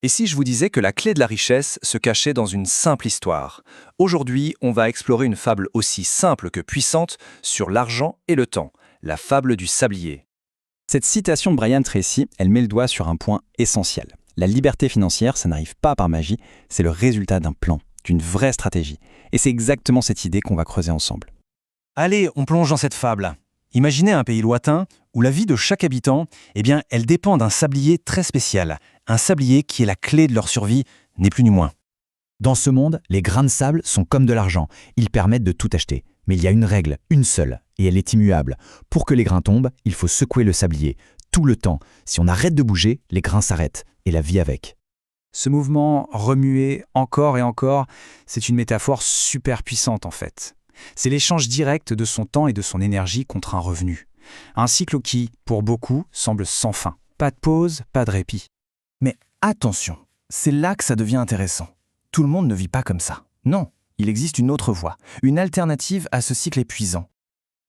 Et si je vous disais que la clé de la richesse se cachait dans une simple histoire? Aujourd'hui, on va explorer une fable aussi simple que puissante sur l'argent et le temps, la fable du sablier. Cette citation de Brian Tracy, elle met le doigt sur un point essentiel. La liberté financière, ça n'arrive pas par magie, c'est le résultat d'un plan, d'une vraie stratégie. Et c'est exactement cette idée qu'on va creuser ensemble. Allez, on plonge dans cette fable. Imaginez un pays lointain où la vie de chaque habitant, elle dépend d'un sablier très spécial. Un sablier qui est la clé de leur survie, ni plus ni moins. Dans ce monde, les grains de sable sont comme de l'argent. Ils permettent de tout acheter. Mais il y a une règle, une seule, et elle est immuable. Pour que les grains tombent, il faut secouer le sablier. Tout le temps. Si on arrête de bouger, les grains s'arrêtent. Et la vie avec. Ce mouvement, remuer encore et encore, c'est une métaphore super puissante en fait. C'est l'échange direct de son temps et de son énergie contre un revenu. Un cycle qui, pour beaucoup, semble sans fin. Pas de pause, pas de répit. Mais attention, c'est là que ça devient intéressant. Tout le monde ne vit pas comme ça. Non, il existe une autre voie, une alternative à ce cycle épuisant.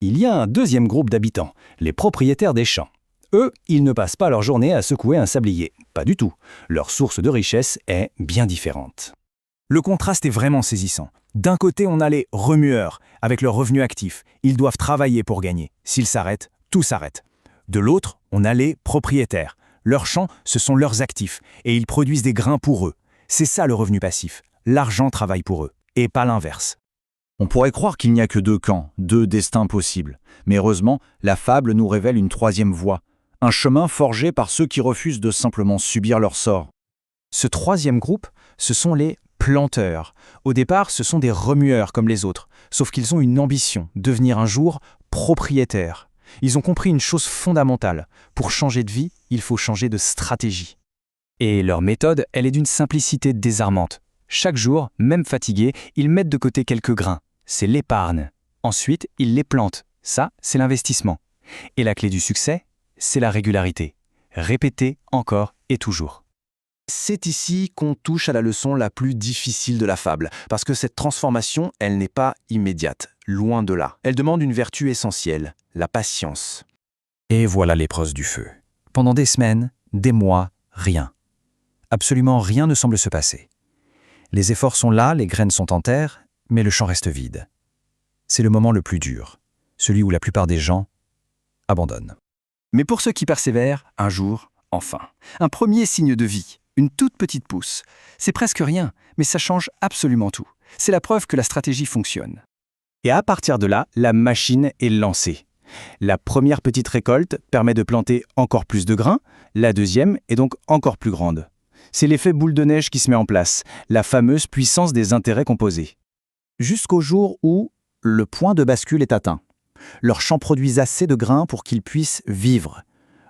Il y a un deuxième groupe d'habitants, les propriétaires des champs. Eux, ils ne passent pas leur journée à secouer un sablier. Pas du tout. Leur source de richesse est bien différente. Le contraste est vraiment saisissant. D'un côté, on a les remueurs, avec leur revenu actif. Ils doivent travailler pour gagner. S'ils s'arrêtent, tout s'arrête. De l'autre, on a les propriétaires. Leurs champs, ce sont leurs actifs, et ils produisent des grains pour eux. C'est ça le revenu passif. L'argent travaille pour eux, et pas l'inverse. On pourrait croire qu'il n'y a que deux camps, deux destins possibles. Mais heureusement, la fable nous révèle une troisième voie. Un chemin forgé par ceux qui refusent de simplement subir leur sort. Ce troisième groupe, ce sont les planteurs. Au départ, ce sont des remueurs comme les autres, sauf qu'ils ont une ambition, devenir un jour propriétaires. Ils ont compris une chose fondamentale. Pour changer de vie, il faut changer de stratégie. Et leur méthode, elle est d'une simplicité désarmante. Chaque jour, même fatigués, ils mettent de côté quelques grains. C'est l'épargne. Ensuite, ils les plantent. Ça, c'est l'investissement. Et la clé du succès, c'est la régularité. Répéter encore et toujours. C'est ici qu'on touche à la leçon la plus difficile de la fable, parce que cette transformation, elle n'est pas immédiate, loin de là. Elle demande une vertu essentielle, la patience. Et voilà l'épreuve du feu. Pendant des semaines, des mois, rien. Absolument rien ne semble se passer. Les efforts sont là, les graines sont en terre, mais le champ reste vide. C'est le moment le plus dur, celui où la plupart des gens abandonnent. Mais pour ceux qui persévèrent, un jour, enfin, un premier signe de vie, une toute petite pousse. C'est presque rien, mais ça change absolument tout. C'est la preuve que la stratégie fonctionne. Et à partir de là, la machine est lancée. La première petite récolte permet de planter encore plus de grains, la deuxième est donc encore plus grande. C'est l'effet boule de neige qui se met en place, la fameuse puissance des intérêts composés. Jusqu'au jour où le point de bascule est atteint. Leurs champs produisent assez de grains pour qu'ils puissent vivre.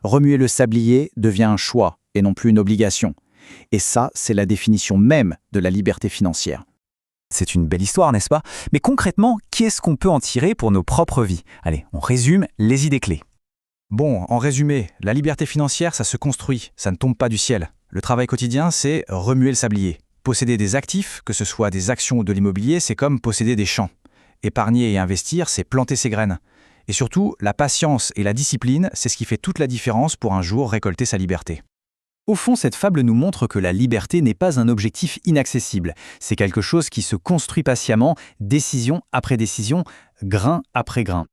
Remuer le sablier devient un choix et non plus une obligation. Et ça, c'est la définition même de la liberté financière. C'est une belle histoire, n'est-ce pas? Mais concrètement, qu'est-ce qu'on peut en tirer pour nos propres vies? Allez, on résume les idées clés. Bon, en résumé, la liberté financière, ça se construit, ça ne tombe pas du ciel. Le travail quotidien, c'est remuer le sablier. Posséder des actifs, que ce soit des actions ou de l'immobilier, c'est comme posséder des champs. Épargner et investir, c'est planter ses graines. Et surtout, la patience et la discipline, c'est ce qui fait toute la différence pour un jour récolter sa liberté. Au fond, cette fable nous montre que la liberté n'est pas un objectif inaccessible. C'est quelque chose qui se construit patiemment, décision après décision, grain après grain.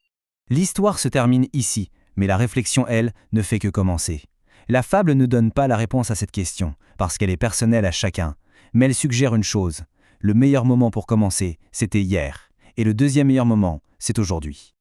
L'histoire se termine ici, mais la réflexion, elle, ne fait que commencer. La fable ne donne pas la réponse à cette question, parce qu'elle est personnelle à chacun. Mais elle suggère une chose. Le meilleur moment pour commencer, c'était hier. Et le deuxième meilleur moment, c'est aujourd'hui.